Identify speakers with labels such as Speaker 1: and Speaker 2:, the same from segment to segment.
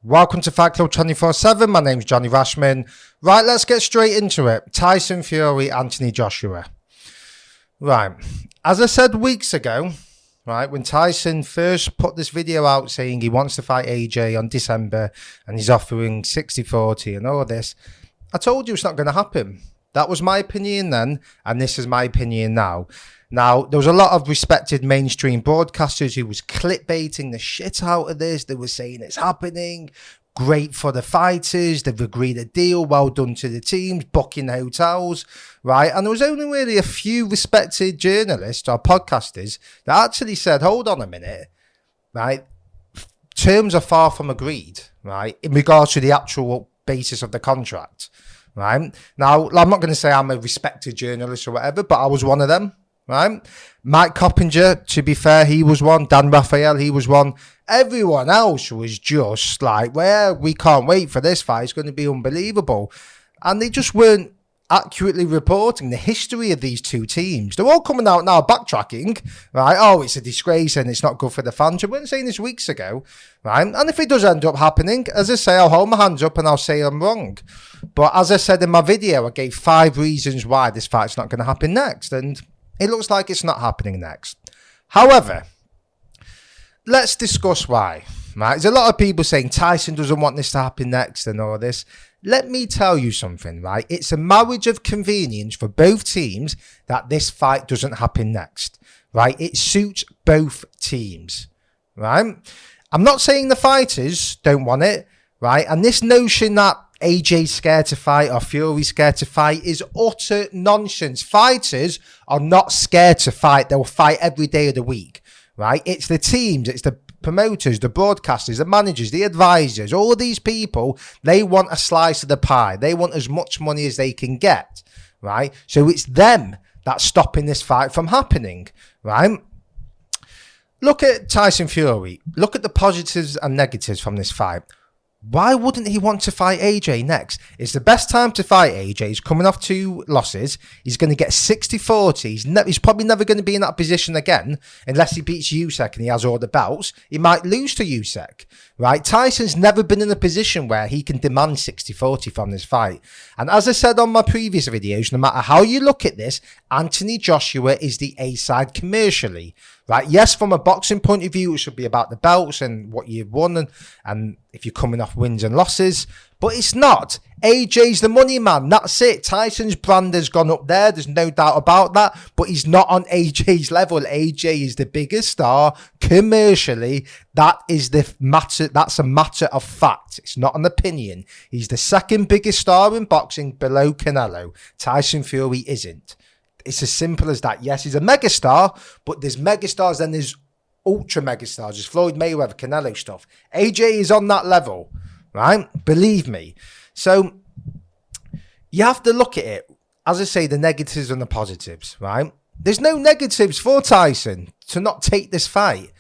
Speaker 1: Welcome to Fight Club 24/7. My name's Johnny Rashman. Right, let's get straight into it. Tyson Fury, Anthony Joshua. Right, as I said weeks ago, right, when Tyson first put this video out saying he wants to fight AJ on December and he's offering 60-40 and all this, I told you it's not going to happen. That was my opinion then, and this is my opinion now. Now, there was a lot of respected mainstream broadcasters who was clickbaiting the shit out of this. They were saying it's happening, great for the fighters, they've agreed a deal, well done to the teams, booking hotels, right? And there was only really a few respected journalists or podcasters that actually said, hold on a minute, right? Terms are far from agreed, right? In regards to the actual basis of the contract, right? Now, I'm not going to say I'm a respected journalist or whatever, but I was one of them. Right, Mike Coppinger, to be fair, he was one. Dan Raphael, he was one. Everyone else was just like, well, we can't wait for this fight. It's going to be unbelievable. And they just weren't accurately reporting the history of these two teams. They're all coming out now backtracking, right? Oh, it's a disgrace and it's not good for the fans. I weren't saying this weeks ago, right? And if it does end up happening, as I say, I'll hold my hands up and I'll say I'm wrong. But as I said in my video, I gave 5 reasons why this fight's not going to happen next. And it looks like it's not happening next. However, let's discuss why. Right? There's a lot of people saying Tyson doesn't want this to happen next and all this. Let me tell you something, right? It's a marriage of convenience for both teams that this fight doesn't happen next, right? It suits both teams, right? I'm not saying the fighters don't want it, right? And this notion that AJ's scared to fight or Fury's scared to fight is utter nonsense. Fighters are not scared to fight. They'll fight every day of the week, right? It's the teams, it's the promoters, the broadcasters, the managers, the advisors, all these people, they want a slice of the pie. They want as much money as they can get, right? So it's them that's stopping this fight from happening, right? Look at Tyson Fury. Look at the positives and negatives from this fight. Why wouldn't he want to fight AJ next? It's the best time to fight AJ. He's coming off 2 losses. He's going to get 60-40. He's probably never going to be in that position again unless he beats Usyk and he has all the belts. He might lose to Usyk, right? Tyson's never been in a position where he can demand 60-40 from this fight. And as I said on my previous videos, no matter how you look at this, Anthony Joshua is the A-side commercially. Right, yes, from a boxing point of view, it should be about the belts and what you've won and if you're coming off wins and losses. But it's not. AJ's the money man. That's it. Tyson's brand has gone up there. There's no doubt about that. But he's not on AJ's level. AJ is the biggest star commercially. That is the matter. That's a matter of fact. It's not an opinion. He's the second biggest star in boxing below Canelo. Tyson Fury isn't. It's as simple as that. Yes, he's a megastar, but there's megastars and there's ultra megastars. There's Floyd Mayweather, Canelo stuff. AJ is on that level, right? Believe me. So you have to look at it, as I say, the negatives and the positives, right? There's no negatives for Tyson to not take this fight.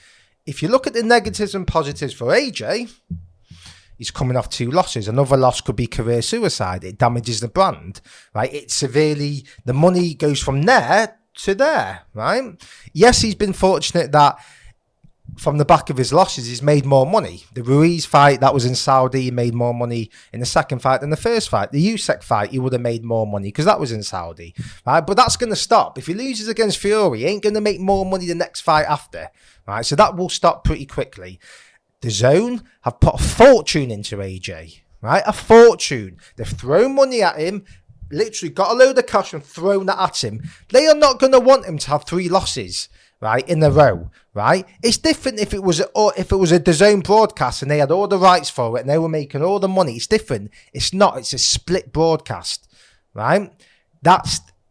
Speaker 1: If you look at the negatives and positives for AJ, he's coming off 2 losses. Another loss could be career suicide. It damages the brand, right? It severely, the money goes from there to there, right? Yes, he's been fortunate that from the back of his losses, he's made more money. The Ruiz fight, that was in Saudi, he made more money in the second fight than the first fight. The Usyk fight, he would have made more money because that was in Saudi, right? But that's going to stop. If he loses against Fury, he ain't going to make more money the next fight after, right? So that will stop pretty quickly. The Zone have put a fortune into AJ, right? A fortune. They've thrown money at him, literally got a load of cash and thrown that at him. They are not going to want him to have 3 losses, right, in a row, right? It's different if it was a DAZN broadcast and they had all the rights for it and they were making all the money. It's different. It's not. It's a split broadcast, right?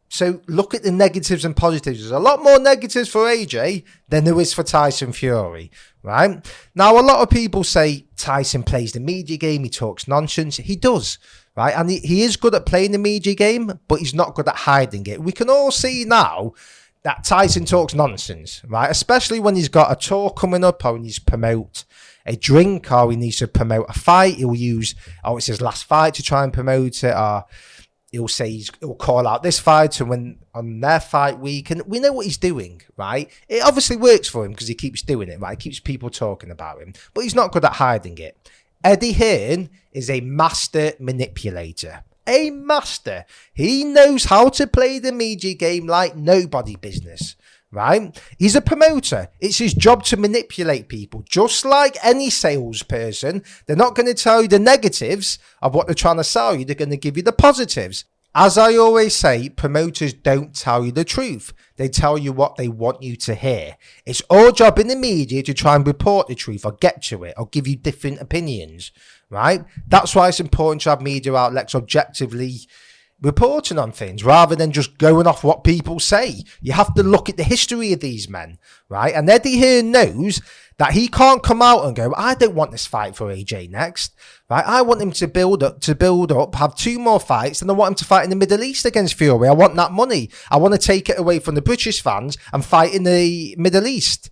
Speaker 1: So look at the negatives and positives. There's a lot more negatives for AJ than there is for Tyson Fury, right? Now, a lot of people say Tyson plays the media game. He talks nonsense. He does, right? And he is good at playing the media game, but he's not good at hiding it. We can all see now that Tyson talks nonsense, right? Especially when he's got a tour coming up or he needs to promote a drink or he needs to promote a fight. He'll use, it's his last fight to try and promote it, or he'll say he'll call out this fighter when on their fight week, and we know what he's doing, right? It obviously works for him because he keeps doing it, right? He keeps people talking about him, but he's not good at hiding it. Eddie Hearn is a master manipulator. A master. He knows how to play the media game like nobody business, right? He's a promoter. It's his job to manipulate people. Just like any salesperson, they're not going to tell you the negatives of what they're trying to sell you. They're going to give you the positives. As I always say, promoters don't tell you the truth. They tell you what they want you to hear. It's our job in the media to try and report the truth or get to it or give you different opinions, right? That's why it's important to have media outlets objectively reporting on things rather than just going off what people say. You have to look at the history of these men, right? And Eddie Hearn knows that he can't come out and go, I don't want this fight for AJ next, right? I want him to build up, have 2 more fights, and I want him to fight in the Middle East against Fury. I want that money. I want to take it away from the British fans and fight in the Middle East.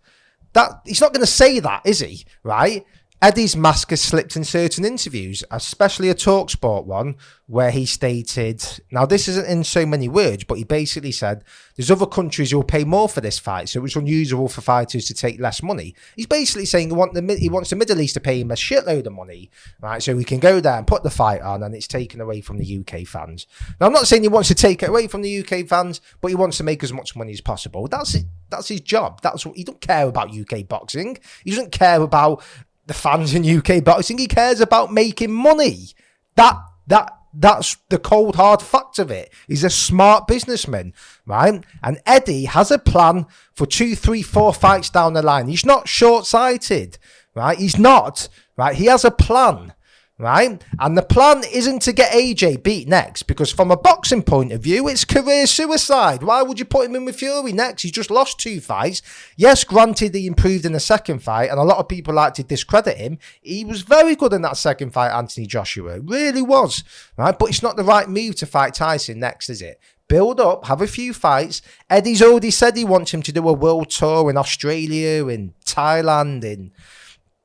Speaker 1: That he's not going to say that, is he? Right? Eddie's mask has slipped in certain interviews, especially a TalkSport one, where he stated, now this isn't in so many words, but he basically said, there's other countries who will pay more for this fight, so it's unusual for fighters to take less money. He's basically saying he wants the Middle East to pay him a shitload of money, right, so he can go there and put the fight on, and it's taken away from the UK fans. Now, I'm not saying he wants to take it away from the UK fans, but he wants to make as much money as possible. That's it. That's his job. That's what he don't care about UK boxing. He doesn't care about the fans in UK boxing. He cares about making money. That's the cold hard fact of it. He's a smart businessman, right? And Eddie has a plan for 2, 3, 4 fights down the line. He's not short-sighted, right? He's not, right? He has a plan, right? And the plan isn't to get AJ beat next, because from a boxing point of view, it's career suicide. Why would you put him in with Fury next? He's just lost 2 fights. Yes, granted, he improved in the second fight, and a lot of people like to discredit him. He was very good in that second fight, Anthony Joshua. Really was, right? But it's not the right move to fight Tyson next, is it? Build up, have a few fights. Eddie's already said he wants him to do a world tour in Australia, in Thailand, in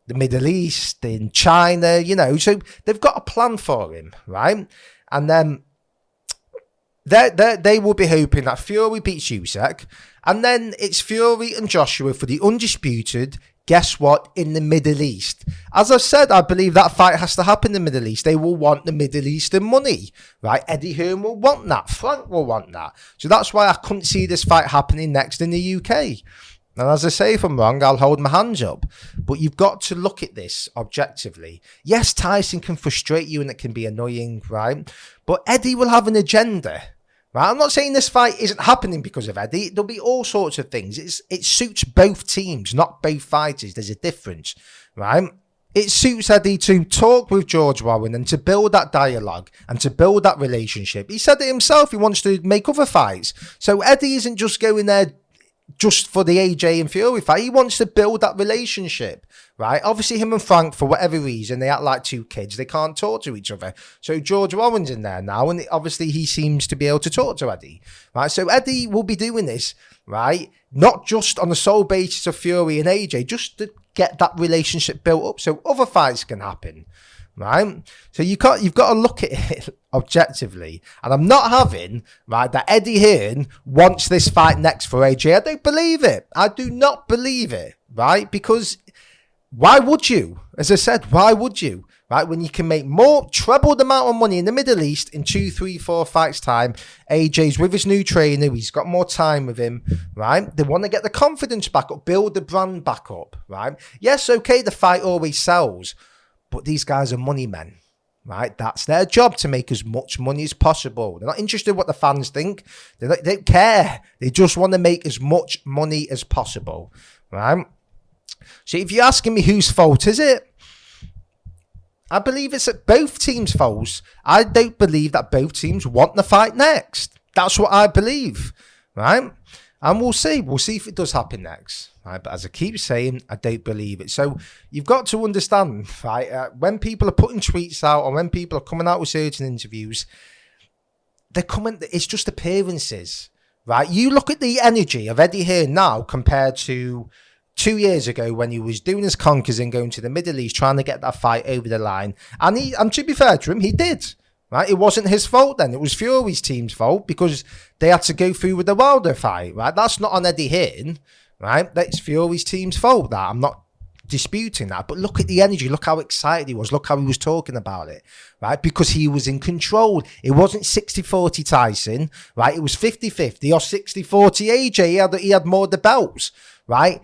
Speaker 1: the Middle East, in China, so they've got a plan for him, right? And then they will be hoping that Fury beats Usyk, and then it's Fury and Joshua for the undisputed, guess what, in the Middle East. As I've said, I believe that fight has to happen in the Middle East. They will want the Middle Eastern money, right? Eddie Hearn will want that. Frank will want that. So that's why I couldn't see this fight happening next in the UK. And as I say, if I'm wrong, I'll hold my hands up. But you've got to look at this objectively. Yes, Tyson can frustrate you and it can be annoying, right? But Eddie will have an agenda, right? I'm not saying this fight isn't happening because of Eddie. There'll be all sorts of things. It suits both teams, not both fighters. There's a difference, right? It suits Eddie to talk with George Warren and to build that dialogue and to build that relationship. He said it himself. He wants to make other fights. So Eddie isn't just going there just for the AJ and Fury fight. He wants to build that relationship, right? Obviously, him and Frank, for whatever reason, they act like 2 kids. They can't talk to each other. So George Warren's in there now, and obviously he seems to be able to talk to Eddie, right? So Eddie will be doing this, right? Not just on the sole basis of Fury and AJ, just to get that relationship built up so other fights can happen, right? So you've got to look at it objectively. And I'm not having, right, that Eddie Hearn wants this fight next for AJ. I don't believe it. I do not believe it, right? Because why would you? As I said, why would you? Right, when you can make treble the amount of money in the Middle East in 2, 3, 4 fights time. AJ's with his new trainer. He's got more time with him, right? They want to get the confidence back up, build the brand back up, right? Yes, okay, the fight always sells, but these guys are money men, right? That's their job, to make as much money as possible. They're not interested in what the fans think. They don't care. They just want to make as much money as possible, right? So if you're asking me whose fault is it, I believe it's at both teams' faults. I don't believe that both teams want the fight next. That's what I believe, right? And we'll see. We'll see if it does happen next, right? But as I keep saying, I don't believe it. So you've got to understand, right? When people are putting tweets out or when people are coming out with certain interviews, they're coming. It's just appearances, right? You look at the energy of Eddie Hearn now compared to 2 years ago when he was doing his conkers and going to the Middle East trying to get that fight over the line. And to be fair to him, he did. Right? It wasn't his fault then. It was Fury's team's fault because they had to go through with the Wilder fight. Right? That's not on Eddie Hearn. Right? That's Fury's team's fault. That I'm not disputing that. But look at the energy. Look how excited he was. Look how he was talking about it, right? Because he was in control. It wasn't 60-40 Tyson, right? It was 50-50 or 60-40 AJ. He had more of the belts, right?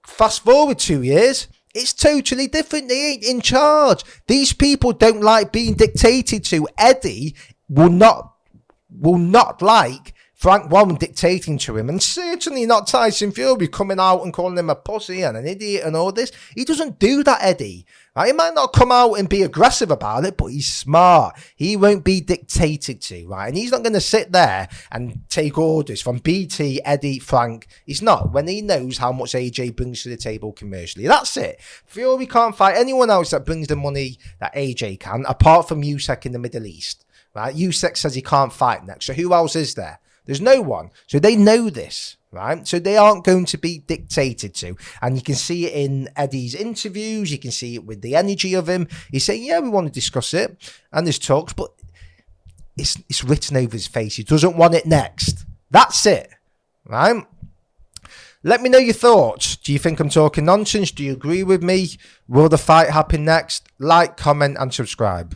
Speaker 1: Fast forward 2 years, it's totally different. They ain't in charge. These people don't like being dictated to. Eddie will not like Frank Warren dictating to him, and certainly not Tyson Fury coming out and calling him a pussy and an idiot and all this. He doesn't do that, Eddie. Right? He might not come out and be aggressive about it, but he's smart. He won't be dictated to, right? And he's not going to sit there and take orders from BT, Eddie, Frank. He's not, when he knows how much AJ brings to the table commercially. That's it. Fury can't fight anyone else that brings the money that AJ can, apart from Usyk in the Middle East. Right? Usyk says he can't fight next. So who else is there? There's no one. So they know this, right? So they aren't going to be dictated to. And you can see it in Eddie's interviews. You can see it with the energy of him. He's saying, yeah, we want to discuss it. And there's talks, but it's written over his face. He doesn't want it next. That's it, right? Let me know your thoughts. Do you think I'm talking nonsense? Do you agree with me? Will the fight happen next? Like, comment, and subscribe.